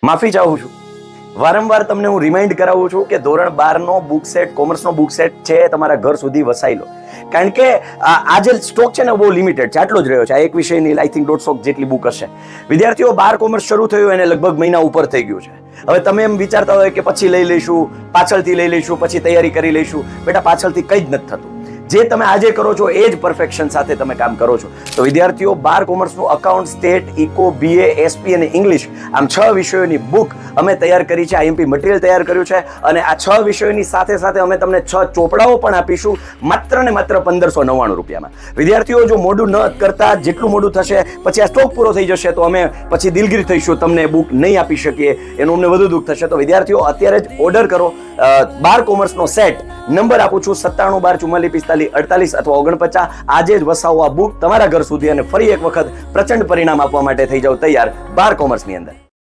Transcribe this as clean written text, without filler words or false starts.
માફી ચાહું છું. વારંવાર તમને હું રિમાઇન્ડ કરાવું છું કે ધોરણ 12 નો બુક સેટ, કોમર્સનો બુક સેટ છે તમારા ઘર સુધી વસાઈ લો. કારણ કે આ જે સ્ટોક છે ને બહુ લિમિટેડ છે, આટલો જ રહ્યો છે. આ એક વિષયની આઈ થિંક 150 જેટલી બુક હશે. વિદ્યાર્થીઓ 12 કોમર્સ શરૂ થયું એને લગભગ મહિના ઉપર થઈ ગયું છે. હવે તમે એમ વિચારતા હોય કે પછી લઈ લઈશું, પાછળથી લઈ લઈશું, પછી તૈયારી કરી લઈશું. બેટા, પાછળથી કંઈ જ નથી થતું. જે તમે આજે કરો છો એ જ પરફેક્શન સાથે તમે કામ કરો છો. તો વિદ્યાર્થીઓ 12 કોમર્સનું account, stat, eco, BA, SP અને ઇંગ્લિશ આમ 6 વિષયોની બુક અમે તૈયાર કરી છે. આઈએમપી મટીરિયલ તૈયાર કર્યું છે અને આ 6 વિષયોની સાથે સાથે અમે તમને 6 ચોપડાઓ પણ આપીશું માત્ર ને માત્ર 1599 રૂપિયામાં. વિદ્યાર્થીઓ જો મોડું ન કરતા, જેટલું મોડું થશે પછી આ સ્ટોક પૂરો થઈ જશે તો અમે પછી દિલગીર થઈશું, તમને બુક નહીં આપી શકીએ, એનું અમને વધુ દુઃખ થશે. તો વિદ્યાર્થીઓ અત્યારે જ ઓર્ડર કરો. 12 કોમર્સનો સેટ. નંબર આપું છું 97 12 44 45 48 અથવા 49. આજે જ વસાવો આ બુક તમારા ઘર સુધી અને ફરી એક વખત પ્રચંડ પરિણામ આપવા માટે થઈ જાવ તૈયાર 12 કોમર્સની અંદર.